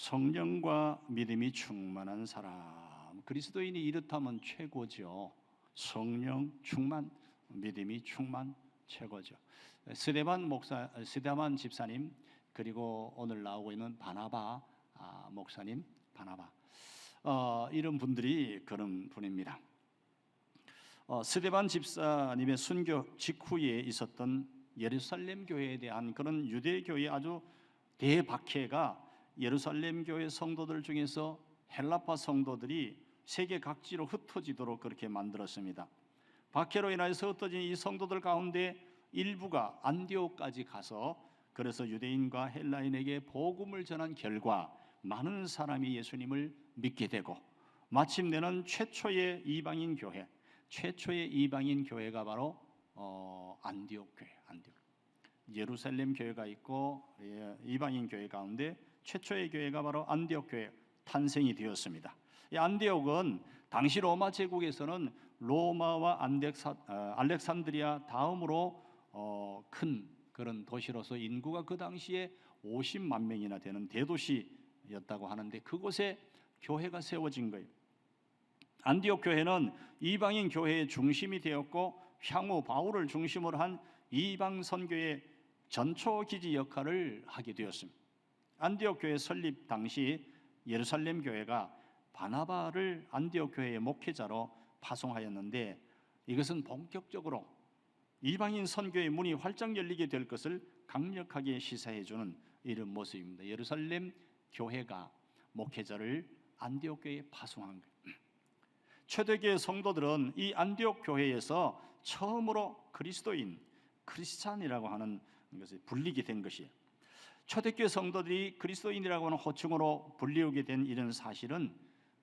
성령과 믿음이 충만한 사람, 그리스도인이 이렇다면 최고죠. 성령 충만, 믿음이 충만, 최고죠. 스데반 집사님, 그리고 오늘 나오고 있는 바나바 목사님, 바나바 이런 분들이 그런 분입니다. 스데반 집사님의 순교 직후에 있었던 예루살렘 교회에 대한 그런 유대 교회의 아주 대박해가 예루살렘 교회 성도들 중에서 헬라파 성도들이 세계 각지로 흩어지도록 그렇게 만들었습니다. 박해로 인해서 흩어진 이 성도들 가운데 일부가 안디옥까지 가서 그래서 유대인과 헬라인에게 복음을 전한 결과 많은 사람이 예수님을 믿게 되고 마침내는 최초의 이방인 교회가 바로 안디옥 교회, 예루살렘 교회가 있고 이방인 교회 가운데 최초의 교회가 바로 안디옥 교회 탄생이 되었습니다. 이 안디옥은 당시 로마 제국에서는 로마와 알렉산드리아 다음으로 큰 그런 도시로서 인구가 그 당시에 50만 명이나 되는 대도시였다고 하는데 그곳에 교회가 세워진 거예요. 안디옥 교회는 이방인 교회의 중심이 되었고 향후 바울을 중심으로 한 이방 선교의 전초 기지 역할을 하게 되었습니다. 안디옥 교회 설립 당시 예루살렘 교회가 바나바를 안디옥 교회의 목회자로 파송하였는데 이것은 본격적으로 이방인 선교의 문이 활짝 열리게 될 것을 강력하게 시사해 주는 이런 모습입니다. 예루살렘 교회가 목회자를 안디옥 교회에 파송한 거예요. 초대교회 성도들은 이 안디옥 교회에서 처음으로 크리스찬이라고 하는 것을 불리게 된 것이에요. 초대교회 성도들이 그리스도인이라고 하는 호칭으로 불리우게 된 이런 사실은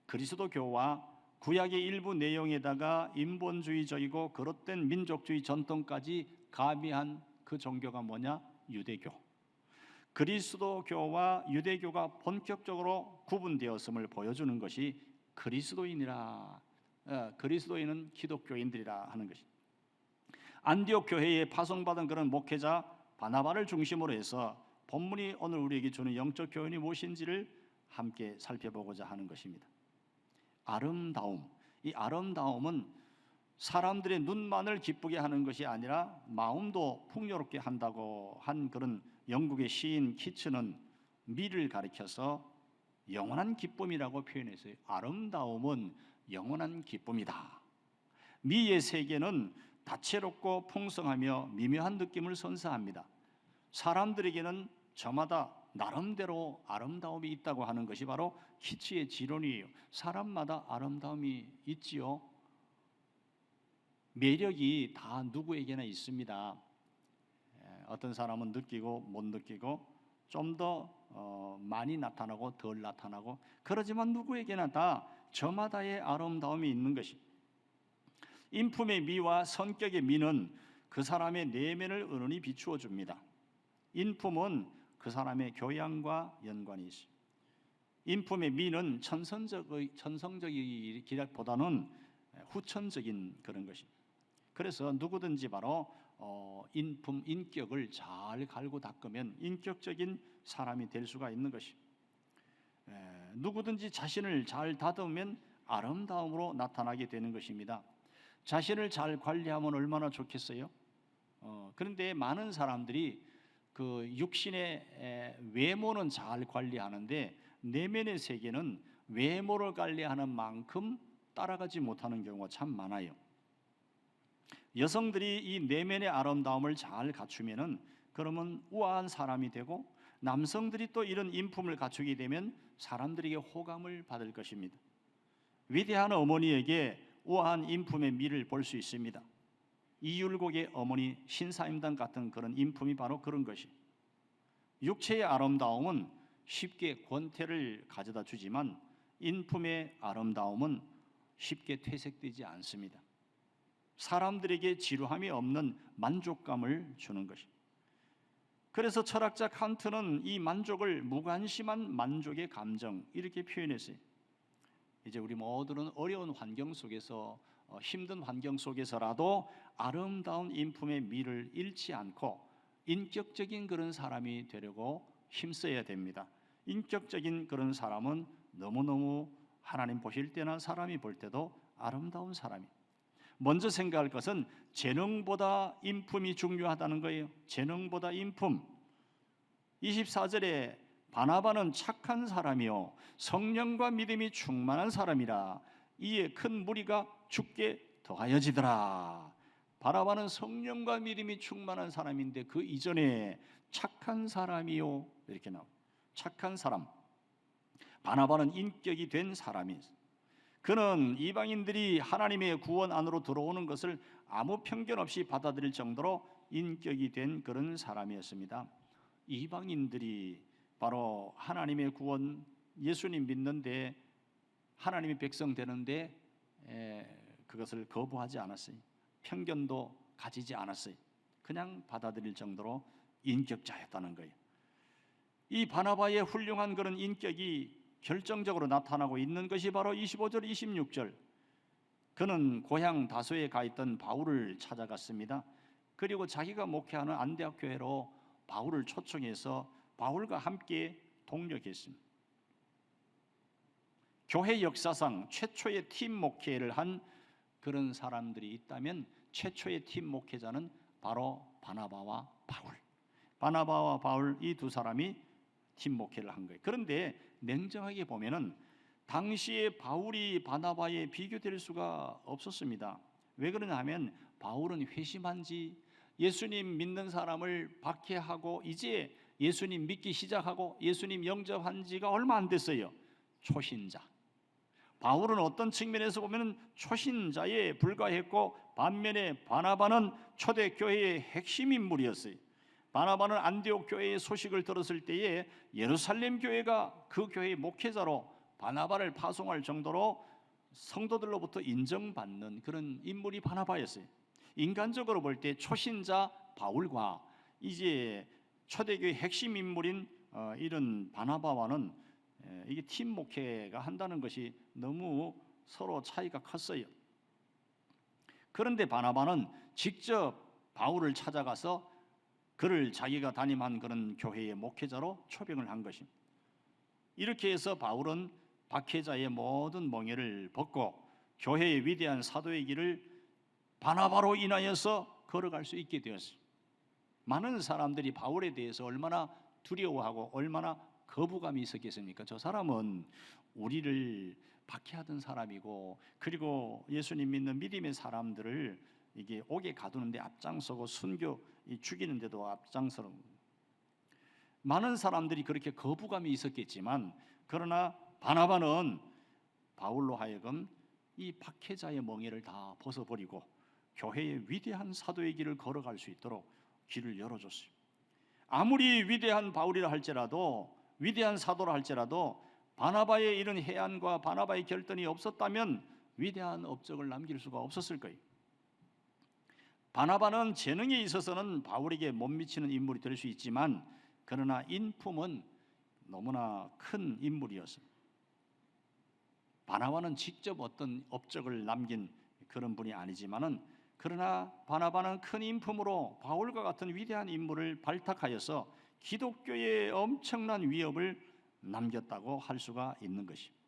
그리스도교와 구약의 일부 내용에다가 인본주의적이고 그릇된 민족주의 전통까지 가미한 그 종교가 뭐냐? 유대교. 그리스도교와 유대교가 본격적으로 구분되었음을 보여주는 것이 그리스도인은 기독교인들이라 하는 것이. 안디옥 교회에 파송받은 그런 목회자 바나바를 중심으로 해서 본문이 오늘 우리에게 주는 영적 교훈이 무엇인지를 함께 살펴보고자 하는 것입니다. 아름다움. 이 아름다움은 사람들의 눈만을 기쁘게 하는 것이 아니라 마음도 풍요롭게 한다고 한 그런 영국의 시인 키츠는 미를 가리켜서 영원한 기쁨이라고 표현했어요. 아름다움은 영원한 기쁨이다. 미의 세계는 다채롭고 풍성하며 미묘한 느낌을 선사합니다. 사람들에게는 저마다 나름대로 아름다움이 있다고 하는 것이 바로 키츠의 지론이에요. 사람마다 아름다움이 있지요. 매력이 다 누구에게나 있습니다. 어떤 사람은 느끼고 못 느끼고 좀 더 많이 나타나고 덜 나타나고 그러지만 누구에게나 다 저마다의 아름다움이 있는 것이. 인품의 미와 성격의 미는 그 사람의 내면을 은은히 비추어 줍니다. 인품은 그 사람의 교양과 연관이 있습니다. 인품의 미는 천성적이기보다는 후천적인 그런 것입니다. 그래서 누구든지 바로 인격을 잘 갈고 닦으면 인격적인 사람이 될 수가 있는 것입니다. 누구든지 자신을 잘 다듬으면 아름다움으로 나타나게 되는 것입니다. 자신을 잘 관리하면 얼마나 좋겠어요? 그런데 많은 사람들이 그 육신의 외모는 잘 관리하는데 내면의 세계는 외모를 관리하는 만큼 따라가지 못하는 경우가 참 많아요. 여성들이 이 내면의 아름다움을 잘 갖추면은 그러면 우아한 사람이 되고 남성들이 또 이런 인품을 갖추게 되면 사람들에게 호감을 받을 것입니다. 위대한 어머니에게 우아한 인품의 미를 볼 수 있습니다. 이율곡의 어머니 신사임당 같은 그런 인품이 바로 그런 것이. 육체의 아름다움은 쉽게 권태를 가져다 주지만 인품의 아름다움은 쉽게 퇴색되지 않습니다. 사람들에게 지루함이 없는 만족감을 주는 것이. 그래서 철학자 칸트는 이 만족을 무관심한 만족의 감정 이렇게 표현했어요. 이제 우리 모두는 어려운 환경 속에서 힘든 환경 속에서라도 아름다운 인품의 미를 잃지 않고 인격적인 그런 사람이 되려고 힘써야 됩니다. 인격적인 그런 사람은 너무너무 하나님 보실 때나 사람이 볼 때도 아름다운 사람이. 먼저 생각할 것은 재능보다 인품이 중요하다는 거예요. 재능보다 인품. 24절에 바나바는 착한 사람이요 성령과 믿음이 충만한 사람이라 이에 큰 무리가 죽게 더하여지더라. 바나바는 성령과 믿음이 충만한 사람인데 그 이전에 착한 사람이요 이렇게 나옵니다. 착한 사람. 바나바는 인격이 된 사람이. 그는 이방인들이 하나님의 구원 안으로 들어오는 것을 아무 편견 없이 받아들일 정도로 인격이 된 그런 사람이었습니다. 이방인들이 바로 하나님의 구원, 예수님 믿는데 하나님의 백성 되는데 그것을 거부하지 않았어요. 편견도 가지지 않았어요. 그냥 받아들일 정도로 인격자였다는 거예요. 이 바나바의 훌륭한 그런 인격이 결정적으로 나타나고 있는 것이 바로 25절, 26절. 그는 고향 다소에 가 있던 바울을 찾아갔습니다. 그리고 자기가 목회하는 안디옥 교회로 바울을 초청해서 바울과 함께 동력했습니다. 교회 역사상 최초의 팀 목회를 한 그런 사람들이 있다면 최초의 팀 목회자는 바로 바나바와 바울. 바나바와 바울 이 두 사람이 팀 목회를 한 거예요. 그런데 냉정하게 보면은 당시에 바울이 바나바에 비교될 수가 없었습니다. 왜 그러냐 하면 바울은 회심한 지 예수님 믿는 사람을 박해하고 이제 예수님 믿기 시작하고 예수님 영접한 지가 얼마 안 됐어요. 초신자. 바울은 어떤 측면에서 보면 초신자에 불과했고 반면에 바나바는 초대교회의 핵심 인물이었어요. 바나바는 안디옥 교회의 소식을 들었을 때에 예루살렘 교회가 그 교회의 목회자로 바나바를 파송할 정도로 성도들로부터 인정받는 그런 인물이 바나바였어요. 인간적으로 볼 때 초신자 바울과 이제 초대교회 핵심 인물인 이런 바나바와는 이게 팀 목회가 한다는 것이 너무 서로 차이가 컸어요. 그런데 바나바는 직접 바울을 찾아가서 그를 자기가 담임한 그런 교회의 목회자로 초빙을 한 것입니다. 이렇게 해서 바울은 박해자의 모든 멍에를 벗고 교회의 위대한 사도의 길을 바나바로 인하여서 걸어갈 수 있게 되었습니다. 많은 사람들이 바울에 대해서 얼마나 두려워하고 얼마나 거부감이 있었겠습니까? 저 사람은 우리를 박해하던 사람이고 그리고 예수님 믿는 믿음의 사람들을 이게 옥에 가두는데 앞장서고 순교 죽이는데도 앞장서는 많은 사람들이 그렇게 거부감이 있었겠지만 그러나 바나바는 바울로 하여금 이 박해자의 멍에를 다 벗어버리고 교회의 위대한 사도의 길을 걸어갈 수 있도록 길을 열어줬어요. 아무리 위대한 바울이라 할지라도 위대한 사도라 할지라도 바나바의 이런 해안과 바나바의 결단이 없었다면 위대한 업적을 남길 수가 없었을 거예요. 바나바는 재능에 있어서는 바울에게 못 미치는 인물이 될 수 있지만 그러나 인품은 너무나 큰 인물이었습니다. 바나바는 직접 어떤 업적을 남긴 그런 분이 아니지만은 그러나 바나바는 큰 인품으로 바울과 같은 위대한 인물을 발탁하여서 기독교에 엄청난 위협을 남겼다고 할 수가 있는 것입니다.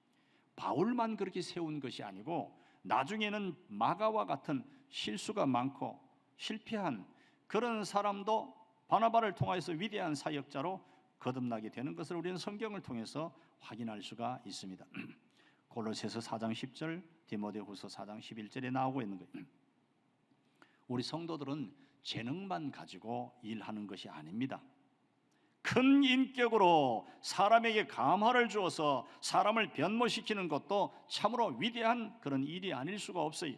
바울만 그렇게 세운 것이 아니고 나중에는 마가와 같은 실수가 많고 실패한 그런 사람도 바나바를 통해서 위대한 사역자로 거듭나게 되는 것을 우리는 성경을 통해서 확인할 수가 있습니다. 골로새서 4장 10절, 디모데후서 4장 11절에 나오고 있는 거예요. 우리 성도들은 재능만 가지고 일하는 것이 아닙니다. 큰 인격으로 사람에게 감화를 주어서 사람을 변모시키는 것도 참으로 위대한 그런 일이 아닐 수가 없어요.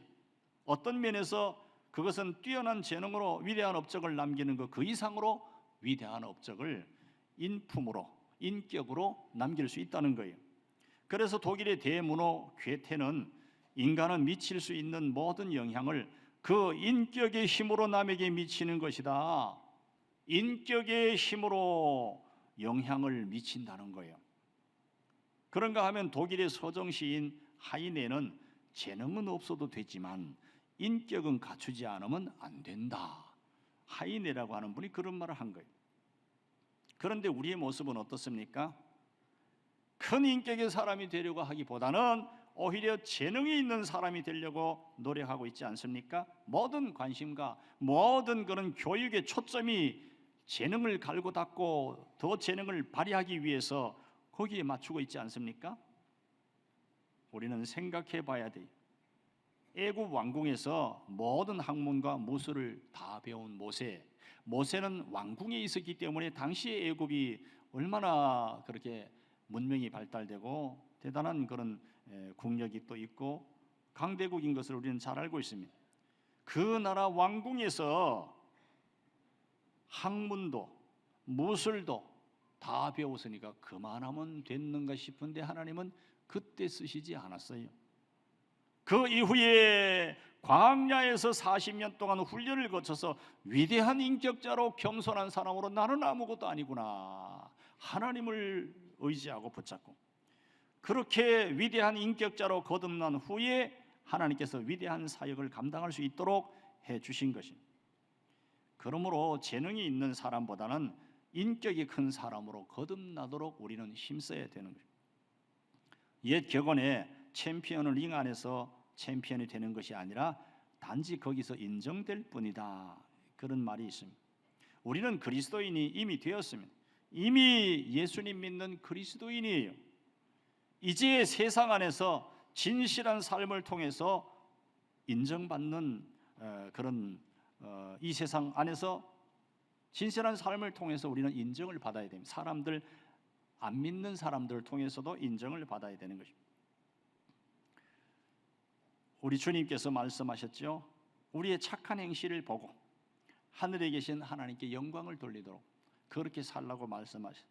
어떤 면에서 그것은 뛰어난 재능으로 위대한 업적을 남기는 것 그 이상으로 위대한 업적을 인품으로 인격으로 남길 수 있다는 거예요. 그래서 독일의 대문호 괴테는 인간은 미칠 수 있는 모든 영향을 그 인격의 힘으로 남에게 미치는 것이다. 인격의 힘으로 영향을 미친다는 거예요. 그런가 하면 독일의 서정 시인 하이네는 재능은 없어도 되지만 인격은 갖추지 않으면 안 된다. 하이네라고 하는 분이 그런 말을 한 거예요. 그런데 우리의 모습은 어떻습니까? 큰 인격의 사람이 되려고 하기보다는 오히려 재능이 있는 사람이 되려고 노력하고 있지 않습니까? 모든 관심과 모든 그런 교육의 초점이 재능을 갈고 닦고 더 재능을 발휘하기 위해서 거기에 맞추고 있지 않습니까? 우리는 생각해 봐야 돼요. 애굽 왕궁에서 모든 학문과 무술을 다 배운 모세는 왕궁에 있었기 때문에 당시의 애굽이 얼마나 그렇게 문명이 발달되고 대단한 그런 국력이 또 있고 강대국인 것을 우리는 잘 알고 있습니다. 그 나라 왕궁에서 학문도 무술도 다 배웠으니까 그만하면 됐는가 싶은데 하나님은 그때 쓰시지 않았어요. 그 이후에 광야에서 40년 동안 훈련을 거쳐서 위대한 인격자로 겸손한 사람으로 나는 아무것도 아니구나, 하나님을 의지하고 붙잡고 그렇게 위대한 인격자로 거듭난 후에 하나님께서 위대한 사역을 감당할 수 있도록 해주신 것입니다. 그러므로 재능이 있는 사람보다는 인격이 큰 사람으로 거듭나도록 우리는 힘써야 되는 거예요. 옛 격언에 챔피언은 링 안에서 챔피언이 되는 것이 아니라 단지 거기서 인정될 뿐이다, 그런 말이 있습니다. 우리는 그리스도인이 이미 되었습니다. 이미 예수님 믿는 그리스도인이에요. 이제 세상 안에서 진실한 삶을 통해서 인정받는 그런 이 세상 안에서 진실한 삶을 통해서 우리는 인정을 받아야 됩니다. 사람들, 안 믿는 사람들을 통해서도 인정을 받아야 되는 것입니다. 우리 주님께서 말씀하셨죠. 우리의 착한 행실을 보고 하늘에 계신 하나님께 영광을 돌리도록 그렇게 살라고 말씀하셨어요.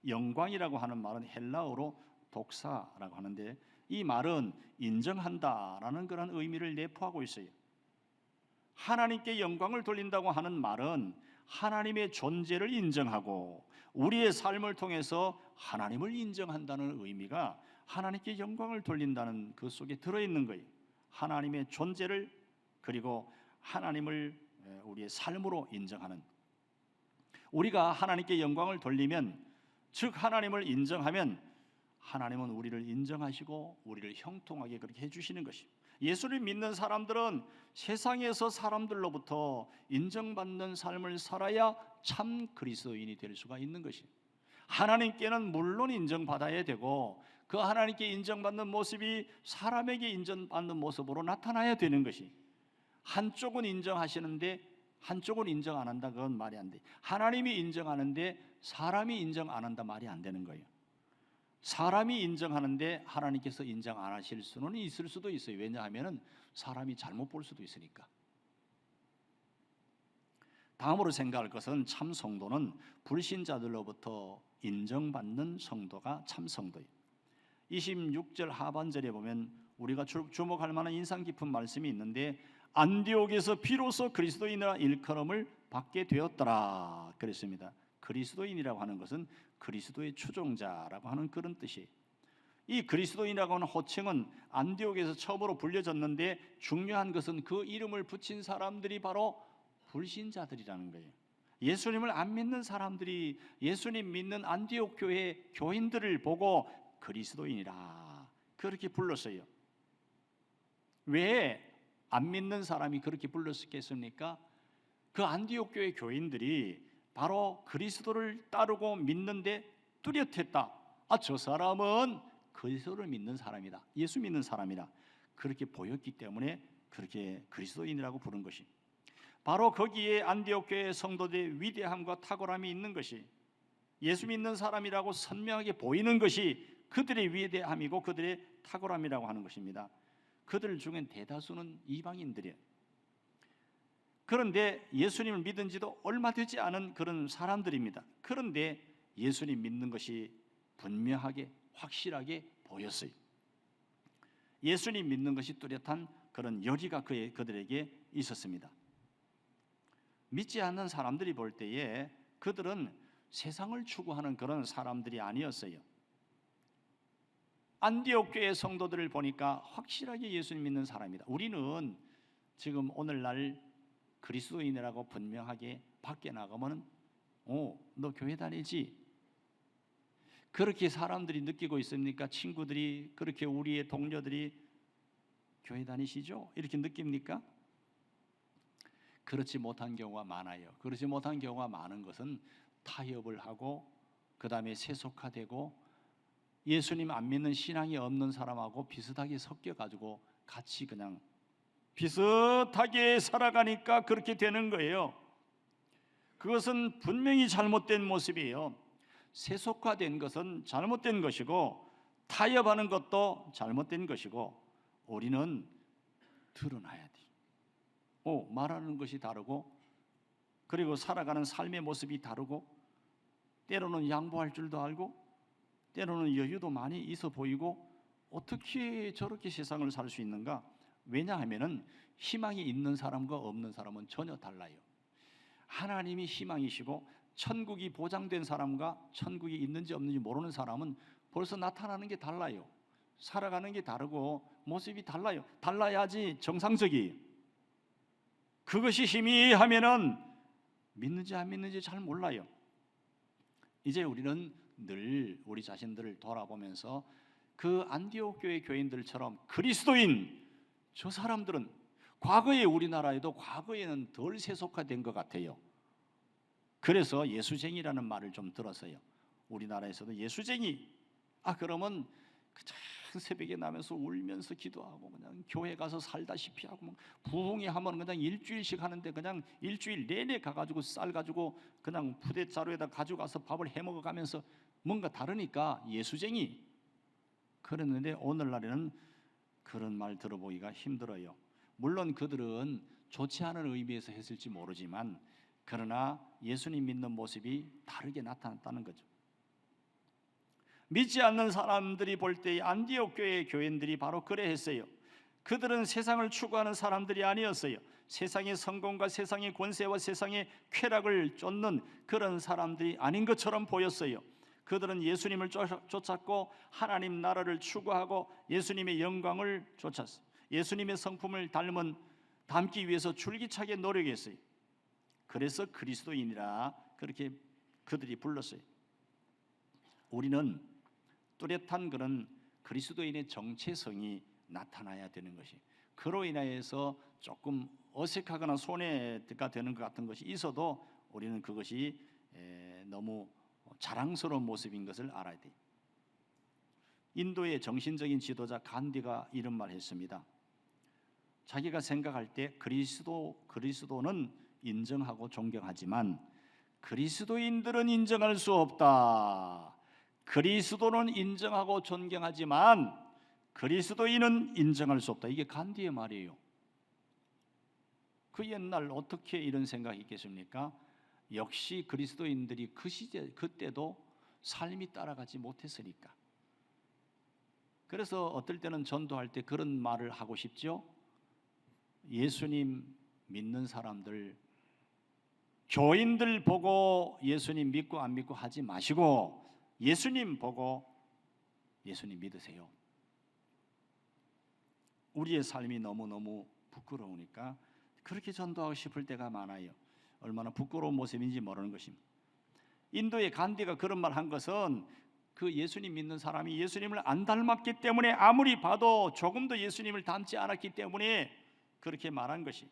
영광이라고 하는 말은 헬라어로 독사라고 하는데 이 말은 인정한다라는 그런 의미를 내포하고 있어요. 하나님께 영광을 돌린다고 하는 말은 하나님의 존재를 인정하고 우리의 삶을 통해서 하나님을 인정한다는 의미가 하나님께 영광을 돌린다는 그 속에 들어있는 거예요. 하나님의 존재를 그리고 하나님을 우리의 삶으로 인정하는, 우리가 하나님께 영광을 돌리면, 즉 하나님을 인정하면 하나님은 우리를 인정하시고 우리를 형통하게 그렇게 해주시는 것입니다. 예수를 믿는 사람들은 세상에서 사람들로부터 인정받는 삶을 살아야 참 그리스도인이 될 수가 있는 것입니다. 하나님께는 물론 인정받아야 되고 그 하나님께 인정받는 모습이 사람에게 인정받는 모습으로 나타나야 되는 것이, 한쪽은 인정하시는데 한쪽은 인정 안 한다, 그건 말이 안 돼. 하나님이 인정하는데 사람이 인정 안 한다, 말이 안 되는 거예요. 사람이 인정하는데 하나님께서 인정 안 하실 수는 있을 수도 있어요. 왜냐하면 사람이 잘못 볼 수도 있으니까. 다음으로 생각할 것은 참 성도는 불신자들로부터 인정받는 성도가 참 성도예요. 26절 하반절에 보면 우리가 주목할 만한 인상 깊은 말씀이 있는데 안디옥에서 비로소 그리스도인이라 일컬음을 받게 되었더라 그랬습니다. 그리스도인이라고 하는 것은 그리스도의 추종자라고 하는 그런 뜻이에요. 이 그리스도인이라고 하는 호칭은 안디옥에서 처음으로 불려졌는데 중요한 것은 그 이름을 붙인 사람들이 바로 불신자들이라는 거예요. 예수님을 안 믿는 사람들이 예수님 믿는 안디옥 교회 교인들을 보고 그리스도인이라 그렇게 불렀어요. 왜 안 믿는 사람이 그렇게 불렀겠습니까? 그 안디옥 교회 교인들이 바로 그리스도를 따르고 믿는데 뚜렷했다. 저 사람은 그리스도를 믿는 사람이다, 예수 믿는 사람이다, 그렇게 보였기 때문에 그렇게 그리스도인이라고 부른 것이, 바로 거기에 안디옥 교회 성도들의 위대함과 탁월함이 있는 것이, 예수 믿는 사람이라고 선명하게 보이는 것이 그들의 위대함이고 그들의 탁월함이라고 하는 것입니다. 그들 중엔 대다수는 이방인들이에요. 그런데 예수님을 믿은 지도 얼마 되지 않은 그런 사람들입니다. 그런데 예수님 믿는 것이 분명하게 확실하게 보였어요. 예수님 믿는 것이 뚜렷한 그런 열의가 그들에게 있었습니다. 믿지 않는 사람들이 볼 때에 그들은 세상을 추구하는 그런 사람들이 아니었어요. 안디옥 교회 성도들을 보니까 확실하게 예수님 믿는 사람이다. 우리는 지금 오늘날 그리스도인이라고 분명하게 밖에 나가면 너 교회 다니지? 그렇게 사람들이 느끼고 있습니까? 친구들이, 그렇게 우리의 동료들이 교회 다니시죠? 이렇게 느낍니까? 그렇지 못한 경우가 많아요. 그렇지 못한 경우가 많은 것은 타협을 하고 그 다음에 세속화되고 예수님 안 믿는 신앙이 없는 사람하고 비슷하게 섞여가지고 같이 그냥 비슷하게 살아가니까 그렇게 되는 거예요. 그것은 분명히 잘못된 모습이에요. 세속화된 것은 잘못된 것이고 타협하는 것도 잘못된 것이고 우리는 드러나야 돼. 말하는 것이 다르고 그리고 살아가는 삶의 모습이 다르고 때로는 양보할 줄도 알고 때로는 여유도 많이 있어 보이고 어떻게 저렇게 세상을 살 수 있는가? 왜냐하면은 희망이 있는 사람과 없는 사람은 전혀 달라요. 하나님이 희망이시고 천국이 보장된 사람과 천국이 있는지 없는지 모르는 사람은 벌써 나타나는 게 달라요. 살아가는 게 다르고 모습이 달라요. 달라야지 정상적이에요. 그것이 희미하면은 믿는지 안 믿는지 잘 몰라요. 이제 우리는 늘 우리 자신들을 돌아보면서 그 안디옥 교회 교인들처럼 그리스도인 저 사람들은 과거에 우리나라에도 과거에는 덜 세속화된 것 같아요. 그래서 예수쟁이라는 말을 좀 들었어요. 우리나라에서도 예수쟁이. 그러면 그냥 새벽에 나면서 울면서 기도하고 그냥 교회 가서 살다시피 하고 부흥회 하면 그냥 일주일씩 하는데 그냥 일주일 내내 가가지고 쌀 가지고 그냥 푸대자루에다 가져가서 밥을 해 먹어가면서 뭔가 다르니까 예수쟁이. 그랬는데 오늘날에는 그런 말 들어보기가 힘들어요. 물론 그들은 좋지 않은 의미에서 했을지 모르지만 그러나 예수님 믿는 모습이 다르게 나타났다는 거죠. 믿지 않는 사람들이 볼 때 안디옥 교회의 교인들이 바로 그래 했어요. 그들은 세상을 추구하는 사람들이 아니었어요. 세상의 성공과 세상의 권세와 세상의 쾌락을 쫓는 그런 사람들이 아닌 것처럼 보였어요. 그들은 예수님을 쫓았고 하나님 나라를 추구하고 예수님의 영광을 쫓았어요. 예수님의 성품을 닮기 위해서 줄기차게 노력했어요. 그래서 그리스도인이라 그렇게 그들이 불렀어요. 우리는 뚜렷한 그런 그리스도인의 정체성이 나타나야 되는 것이, 그로 인하여서 조금 어색하거나 손해가 되는 것 같은 것이 있어도 우리는 그것이 너무 자랑스러운 모습인 것을 알아야 돼요. 인도의 정신적인 지도자 간디가 이런 말을 했습니다. 자기가 생각할 때 그리스도는 인정하고 존경하지만 그리스도인들은 인정할 수 없다. 그리스도는 인정하고 존경하지만 그리스도인은 인정할 수 없다. 이게 간디의 말이에요. 그 옛날 어떻게 이런 생각이 있겠습니까? 역시 그리스도인들이 그 시대 그때도 삶이 따라가지 못했으니까. 그래서 어떨 때는 전도할 때 그런 말을 하고 싶죠. 예수님 믿는 사람들, 교인들 보고 예수님 믿고 안 믿고 하지 마시고 예수님 보고 예수님 믿으세요. 우리의 삶이 너무너무 부끄러우니까 그렇게 전도하고 싶을 때가 많아요. 얼마나 부끄러운 모습인지 모르는 것입니다. 인도의 간디가 그런 말 한 것은 그 예수님 믿는 사람이 예수님을 안 닮았기 때문에, 아무리 봐도 조금 더 예수님을 닮지 않았기 때문에 그렇게 말한 것이,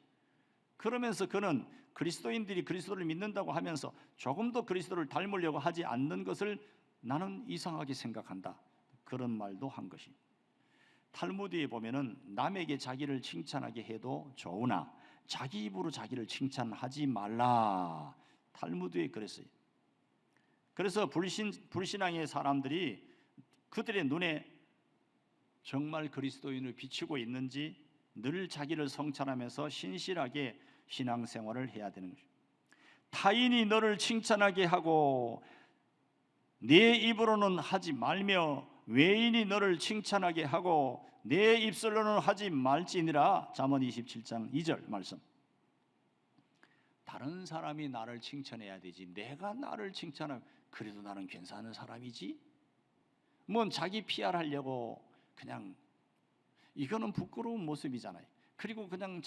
그러면서 그는 그리스도인들이 그리스도를 믿는다고 하면서 조금 더 그리스도를 닮으려고 하지 않는 것을 나는 이상하게 생각한다, 그런 말도 한 것이. 탈무드에 보면은 남에게 자기를 칭찬하게 해도 좋으나 자기 입으로 자기를 칭찬하지 말라, 탈무드에 그랬어요. 그래서 불신앙의 사람들이 그들의 눈에 정말 그리스도인을 비추고 있는지 늘 자기를 성찬하면서 신실하게 신앙생활을 해야 되는 것입니다. 타인이 너를 칭찬하게 하고 내 입으로는 하지 말며 외인이 너를 칭찬하게 하고 내 입술로는 하지 말지니라. 잠언 27장 2절 말씀. 다른 사람이 나를 칭찬해야 되지 내가 나를 칭찬하면 그래도 나는 괜찮은 사람이지, 뭔 자기 PR 하려고 그냥, 이거는 부끄러운 모습이잖아요. 그리고 그냥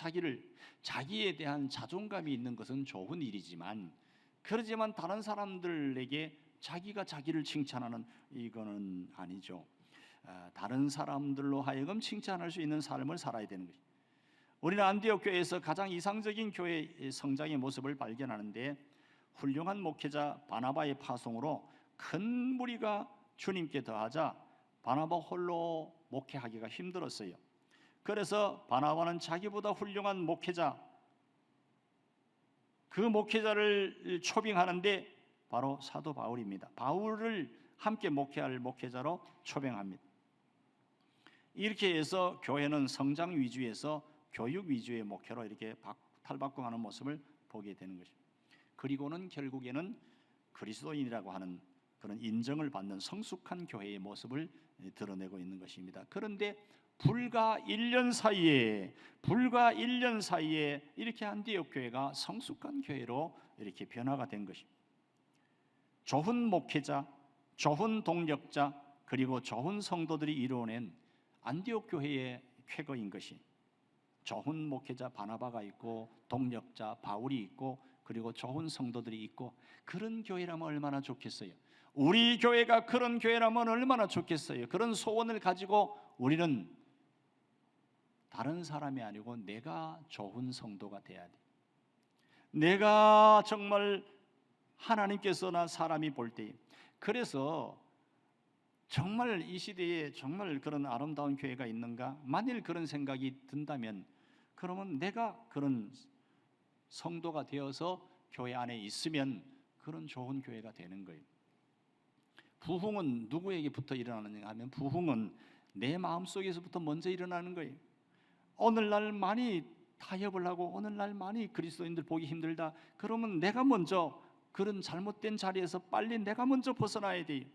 자기에 대한 자존감이 있는 것은 좋은 일이지만, 그러지만 다른 사람들에게 자기가 자기를 칭찬하는 이거는 아니죠. 다른 사람들로 하여금 칭찬할 수 있는 삶을 살아야 되는 것입니다. 우리는 안디옥 교회에서 가장 이상적인 교회 성장의 모습을 발견하는데, 훌륭한 목회자 바나바의 파송으로 큰 무리가 주님께 더하자 바나바 홀로 목회하기가 힘들었어요. 그래서 바나바는 자기보다 훌륭한 목회자, 그 목회자를 초빙하는데 바로 사도 바울입니다. 바울을 함께 목회할 목회자로 초빙합니다. 이렇게 해서 교회는 성장 위주에서 교육 위주의 목회로 이렇게 탈바꿈하는 모습을 보게 되는 것입니다. 그리고는 결국에는 그리스도인이라고 하는 그런 인정을 받는 성숙한 교회의 모습을 드러내고 있는 것입니다. 그런데 불과 1년 사이에 이렇게 안디옥 교회가 성숙한 교회로 이렇게 변화가 된 것입니다. 좋은 목회자, 좋은 동력자, 그리고 좋은 성도들이 이루어낸 안디옥 교회의 쾌거인 것이, 좋은 목회자 바나바가 있고 동력자 바울이 있고 그리고 좋은 성도들이 있고, 그런 교회라면 얼마나 좋겠어요. 우리 교회가 그런 교회라면 얼마나 좋겠어요. 그런 소원을 가지고 우리는 다른 사람이 아니고 내가 좋은 성도가 돼야 돼. 내가 정말 하나님께서 나 사람이 볼 때, 그래서 정말 이 시대에 정말 그런 아름다운 교회가 있는가? 만일 그런 생각이 든다면 그러면 내가 그런 성도가 되어서 교회 안에 있으면 그런 좋은 교회가 되는 거예요. 부흥은 누구에게부터 일어나느냐 하면, 부흥은 내 마음속에서부터 먼저 일어나는 거예요. 오늘날 많이 타협을 하고 오늘날 많이 그리스도인들 보기 힘들다, 그러면 내가 먼저 그런 잘못된 자리에서 빨리 내가 먼저 벗어나야 돼요.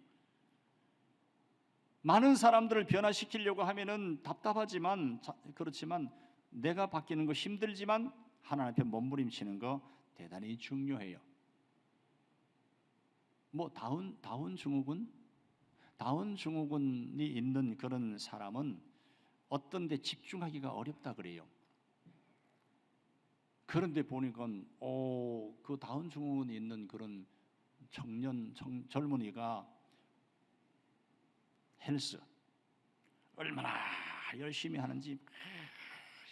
많은 사람들을 변화시키려고 하면은 답답하지만, 그렇지만 내가 바뀌는 거 힘들지만 하나님 앞에 몸부림치는 거 대단히 중요해요. 뭐 다운 증후군이 있는 그런 사람은 어떤 데 집중하기가 어렵다 그래요. 그런데 보니까 그 다운 증후군이 있는 그런 젊은이가 헬스 얼마나 열심히 하는지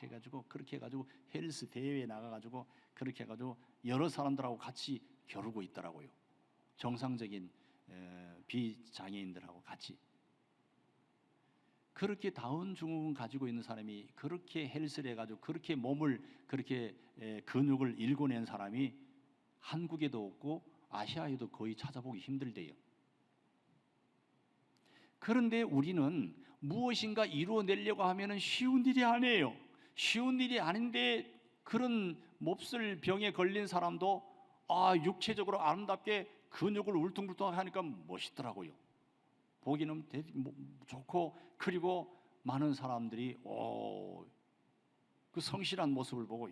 해가지고, 그렇게 해가지고 헬스 대회에 나가가지고 그렇게 해가지고 여러 사람들하고 같이 겨루고 있더라고요. 정상적인 비장애인들하고 같이. 그렇게 다운 증후군 가지고 있는 사람이 그렇게 헬스를 해가지고 그렇게 몸을 그렇게 근육을 일궈낸 사람이 한국에도 없고 아시아에도 거의 찾아보기 힘들대요. 그런데 우리는 무엇인가 이루어내려고 하면은 쉬운 일이 아니에요. 쉬운 일이 아닌데 그런 몹쓸 병에 걸린 사람도 육체적으로 아름답게 근육을 울퉁불퉁하게 하니까 멋있더라고요. 보기는 좋고, 그리고 많은 사람들이 그 성실한 모습을 보고,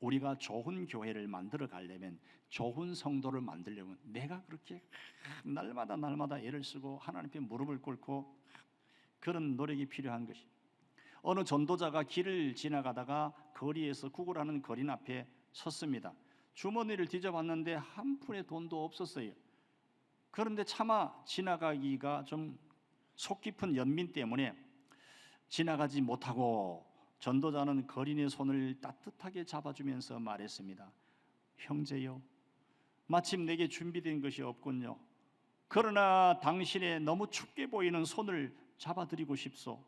우리가 좋은 교회를 만들어 가려면, 좋은 성도를 만들려면 내가 그렇게 날마다 애를 쓰고 하나님께 무릎을 꿇고 그런 노력이 필요한 것이. 어느 전도자가 길을 지나가다가 거리에서 구걸하는 거린 앞에 섰습니다. 주머니를 뒤져봤는데 한 푼의 돈도 없었어요. 그런데 차마 지나가기가 좀 속 깊은 연민 때문에 지나가지 못하고, 전도자는 거린의 손을 따뜻하게 잡아주면서 말했습니다. 형제요, 마침 내게 준비된 것이 없군요. 그러나 당신의 너무 춥게 보이는 손을 잡아드리고 싶소.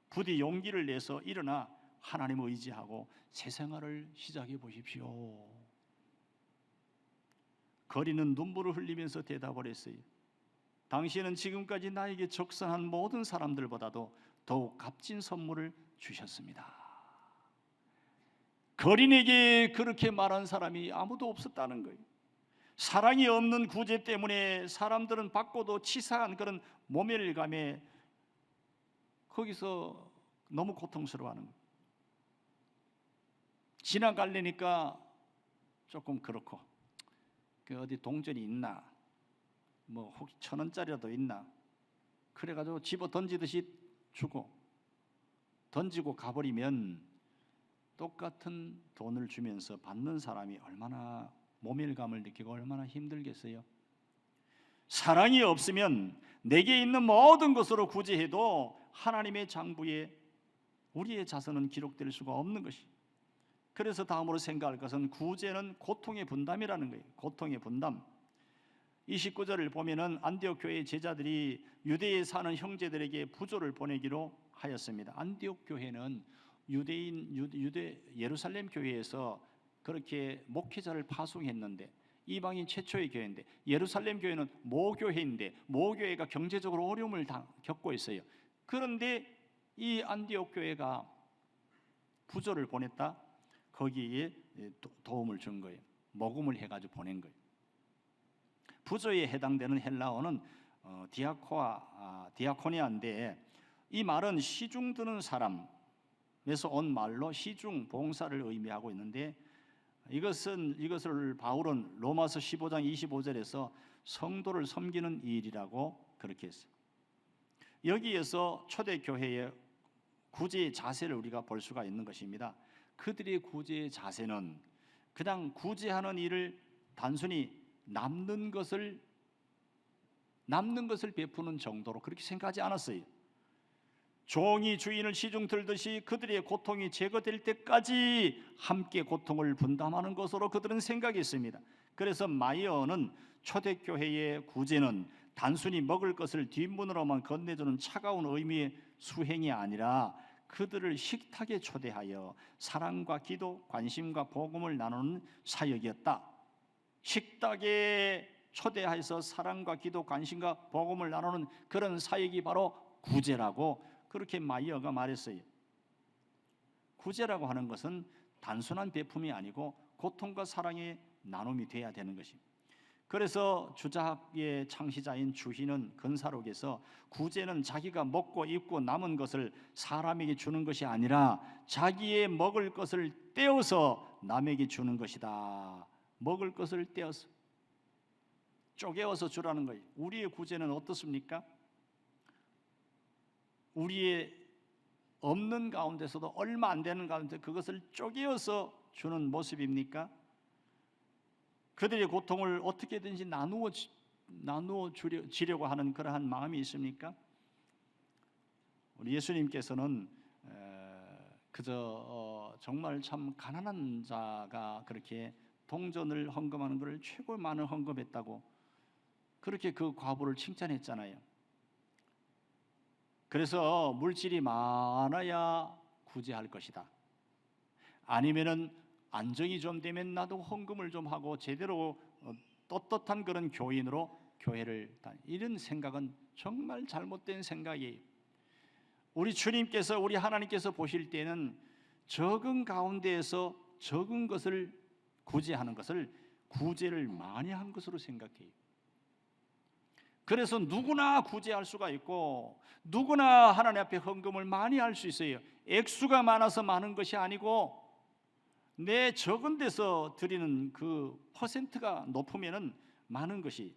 부디 용기를 내서 일어나 하나님을 의지하고 새 생활을 시작해 보십시오. 거린은 눈물을 흘리면서 대답을 했어요. 당신은 지금까지 나에게 적선한 모든 사람들보다도 더욱 값진 선물을 주셨습니다. 거린에게 그렇게 말한 사람이 아무도 없었다는 거예요. 사랑이 없는 구제 때문에 사람들은 받고도 치사한 그런 모멸감에 거기서 너무 고통스러워하는 거예요. 지나가려니까 조금 그렇고, 어디 동전이 있나, 뭐 혹시 1,000원짜리라도 있나, 그래가지고 집어 던지듯이 주고 던지고 가버리면 똑같은 돈을 주면서 받는 사람이 얼마나 모멸감을 느끼고 얼마나 힘들겠어요. 사랑이 없으면 내게 있는 모든 것으로 구제해도 하나님의 장부에 우리의 자손은 기록될 수가 없는 것이. 그래서 다음으로 생각할 것은 구제는 고통의 분담이라는 거예요. 고통의 분담. 29절을 보면은 안디옥 교회의 제자들이 유대에 사는 형제들에게 부조를 보내기로 하였습니다. 안디옥 교회는 유대 예루살렘 교회에서 그렇게 목회자를 파송했는데 이방인 최초의 교회인데, 예루살렘 교회는 모교회인데 모교회가 경제적으로 어려움을 겪고 있어요. 그런데 이 안디옥 교회가 부조를 보냈다. 거기에 도움을 준 거예요. 모금을 해가지고 보낸 거예요. 부조에 해당되는 헬라어는 디아코니아인데, 이 말은 시중 드는 사람에서 온 말로 시중 봉사를 의미하고 있는데, 이것을 바울은 로마서 15장 25절에서 성도를 섬기는 일이라고 그렇게 했어요. 여기에서 초대교회의 구제의 자세를 우리가 볼 수가 있는 것입니다. 그들의 구제의 자세는 그냥 구제하는 일을 단순히 남는 것을 베푸는 정도로 그렇게 생각하지 않았어요. 종이 주인을 시중 들듯이 그들의 고통이 제거될 때까지 함께 고통을 분담하는 것으로 그들은 생각했습니다. 그래서 마이어는 초대교회의 구제는 단순히 먹을 것을 뒷문으로만 건네주는 차가운 의미의 수행이 아니라 그들을 식탁에 초대하여 사랑과 기도, 관심과 복음을 나누는 사역이었다. 식탁에 초대해서 사랑과 기도, 관심과 복음을 나누는 그런 사역이 바로 구제라고 그렇게 마이어가 말했어요. 구제라고 하는 것은 단순한 베품이 아니고 고통과 사랑의 나눔이 돼야 되는 것입니다. 그래서 주자학의 창시자인 주희는 근사록에서 구제는 자기가 먹고 입고 남은 것을 사람에게 주는 것이 아니라 자기의 먹을 것을 떼어서 남에게 주는 것이다. 먹을 것을 떼어서 쪼개어서 주라는 거예요. 우리의 구제는 어떻습니까? 우리의 없는 가운데서도 얼마 안 되는 가운데 그것을 쪼개어서 주는 모습입니까? 그들의 고통을 어떻게든지 나누어 주려고 하는 그러한 마음이 있습니까? 우리 예수님께서는 그저 정말 참 가난한 자가 그렇게 동전을 헌금하는 것을 최고 많은 헌금했다고 그렇게 그 과부를 칭찬했잖아요. 그래서 물질이 많아야 구제할 것이다. 아니면은 안정이 좀 되면 나도 헌금을 좀 하고 제대로 떳떳한 그런 교인으로 교회를 이런 생각은 정말 잘못된 생각이에요. 우리 주님께서 우리 하나님께서 보실 때는 적은 가운데에서 적은 것을 구제하는 것을 구제를 많이 한 것으로 생각해요. 그래서 누구나 구제할 수가 있고 누구나 하나님 앞에 헌금을 많이 할 수 있어요. 액수가 많아서 많은 것이 아니고 내 적은 데서 드리는 그 퍼센트가 높으면은 많은 것이.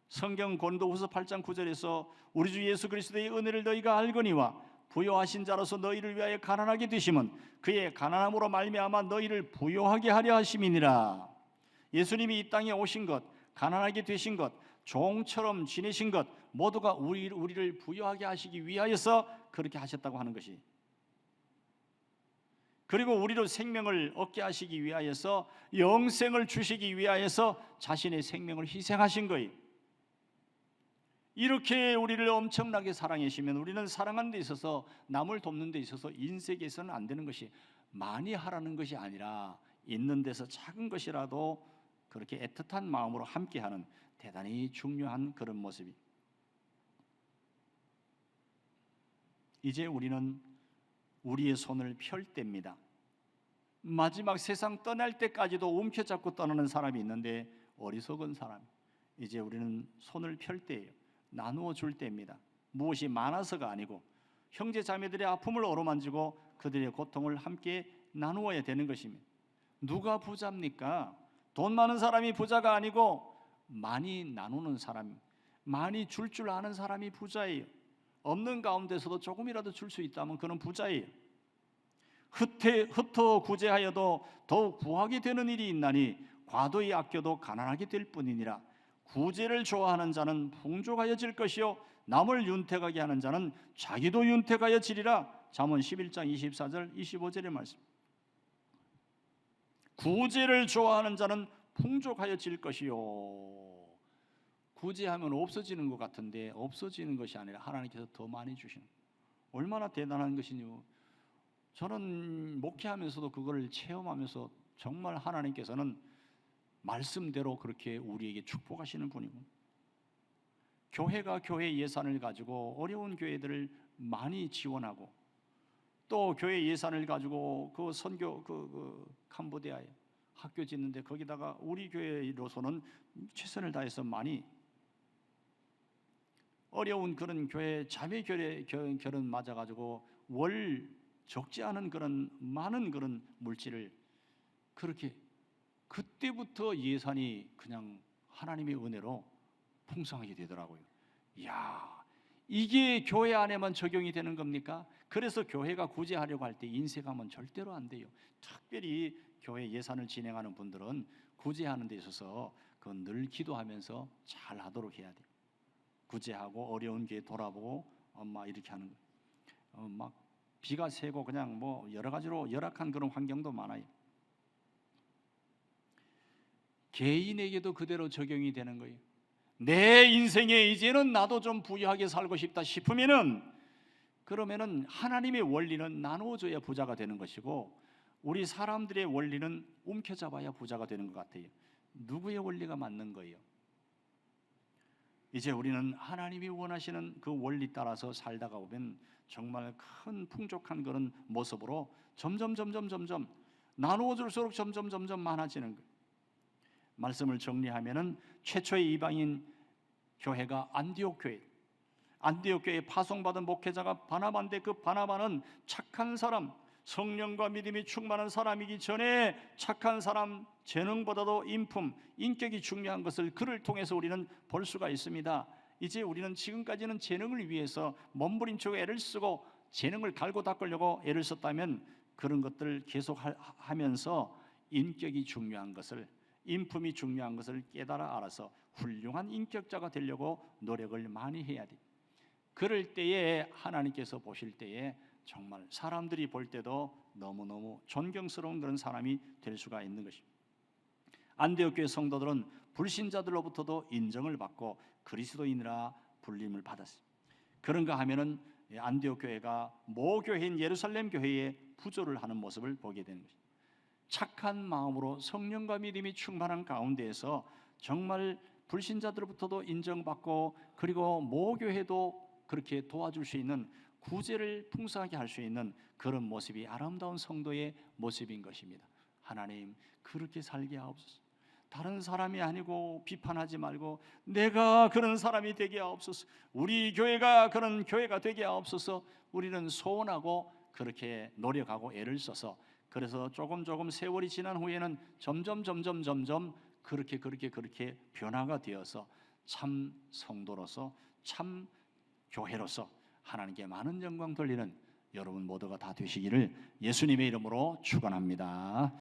성경 고린도후서 8장 9절에서 우리 주 예수 그리스도의 은혜를 너희가 알거니와 부요하신 자로서 너희를 위하여 가난하게 되심은 그의 가난함으로 말미암아 너희를 부요하게 하려 하심이니라. 예수님이 이 땅에 오신 것, 가난하게 되신 것, 종처럼 지내신 것 모두가 우리를 부요하게 하시기 위하여서 그렇게 하셨다고 하는 것이. 그리고 우리로 생명을 얻게 하시기 위하여서 영생을 주시기 위하여서 자신의 생명을 희생하신 거예요. 이렇게 우리를 엄청나게 사랑하시면 우리는 사랑하는 데 있어서 남을 돕는 데 있어서 인색에서는 안 되는 것이 많이 하라는 것이 아니라 있는 데서 작은 것이라도 그렇게 애틋한 마음으로 함께하는 대단히 중요한 그런 모습이. 이제 우리는 우리의 손을 펼 때입니다. 마지막 세상 떠날 때까지도 움켜잡고 떠나는 사람이 있는데 어리석은 사람. 이제 우리는 손을 펼 때예요. 나누어 줄 때입니다. 무엇이 많아서가 아니고 형제 자매들의 아픔을 어루만지고 그들의 고통을 함께 나누어야 되는 것입니다. 누가 부자입니까? 돈 많은 사람이 부자가 아니고 많이 나누는 사람, 많이 줄 아는 사람이 부자예요. 없는 가운데서도 조금이라도 줄 수 있다면 그는 부자예요. 흩어 구제하여도 더욱 부하게 되는 일이 있나니 과도히 아껴도 가난하게 될 뿐이니라. 구제를 좋아하는 자는 풍족하여질 것이요 남을 윤택하게 하는 자는 자기도 윤택하여지리라. 잠언 11장 24절 25절의 말씀. 구제를 좋아하는 자는 풍족하여질 것이요. 구제하면 없어지는 것 같은데 없어지는 것이 아니라 하나님께서 더 많이 주시는, 얼마나 대단한 것이뇨. 저는 목회하면서도 그걸 체험하면서 정말 하나님께서는 말씀대로 그렇게 우리에게 축복하시는 분이고, 교회가 교회 예산을 가지고 어려운 교회들을 많이 지원하고, 또 교회 예산을 가지고 그 선교 캄보디아에 학교 짓는데 거기다가 우리 교회로서는 최선을 다해서 많이 어려운 그런 교회 자매 결혼 맞아가지고 월 적지 않은 그런 많은 그런 물질을 그렇게 그때부터 예산이 그냥 하나님의 은혜로 풍성하게 되더라고요. 이야, 이게 교회 안에만 적용이 되는 겁니까? 그래서 교회가 구제하려고 할 때 인색하면 절대로 안 돼요. 특별히 교회 예산을 진행하는 분들은 구제하는 데 있어서 그건 늘 기도하면서 잘 하도록 해야 돼요. 구제하고 어려운 교회 돌아보고 막 이렇게 하는 거예요. 막 비가 새고 그냥 뭐 여러 가지로 열악한 그런 환경도 많아요. 개인에게도 그대로 적용이 되는 거예요. 내 인생에 이제는 나도 좀 부유하게 살고 싶다 싶으면은, 그러면은 하나님의 원리는 나누어줘야 부자가 되는 것이고, 우리 사람들의 원리는 움켜잡아야 부자가 되는 것 같아요. 누구의 원리가 맞는 거예요? 이제 우리는 하나님이 원하시는 그 원리 따라서 살다가 보면 정말 큰 풍족한 그런 모습으로 점점 나누어줄수록 점점 많아지는 거예요. 말씀을 정리하면은 최초의 이방인 교회가 안디옥 교회, 안디옥 교회에 파송받은 목회자가 바나바인데, 그 바나바는 착한 사람, 성령과 믿음이 충만한 사람이기 전에 착한 사람, 재능보다도 인품, 인격이 중요한 것을 그를 통해서 우리는 볼 수가 있습니다. 이제 우리는 지금까지는 재능을 위해서 몸부림치고 애를 쓰고 재능을 갈고 닦으려고 애를 썼다면, 그런 것들을 계속 하면서 인격이 중요한 것을, 인품이 중요한 것을 깨달아 알아서 훌륭한 인격자가 되려고 노력을 많이 해야 돼. 그럴 때에 하나님께서 보실 때에 정말 사람들이 볼 때도 너무너무 존경스러운 그런 사람이 될 수가 있는 것입니다. 안디옥 교회 성도들은 불신자들로부터도 인정을 받고 그리스도인이라 불림을 받았어요. 그런가 하면은 안디옥 교회가 모교회인 예루살렘 교회에 부조를 하는 모습을 보게 되는 것입니다. 착한 마음으로 성령과 믿음이 충만한 가운데에서 정말 불신자들로부터도 인정받고, 그리고 모교회도 그렇게 도와줄 수 있는, 구제를 풍성하게 할 수 있는 그런 모습이 아름다운 성도의 모습인 것입니다. 하나님, 그렇게 살게 하옵소서. 다른 사람이 아니고 비판하지 말고 내가 그런 사람이 되게 하옵소서. 우리 교회가 그런 교회가 되게 하옵소서. 우리는 소원하고 그렇게 노력하고 애를 써서, 그래서 조금 세월이 지난 후에는 점점 그렇게 변화가 되어서 참 성도로서, 참 교회로서 하나님께 많은 영광 돌리는 여러분 모두가 다 되시기를 예수님의 이름으로 축원합니다.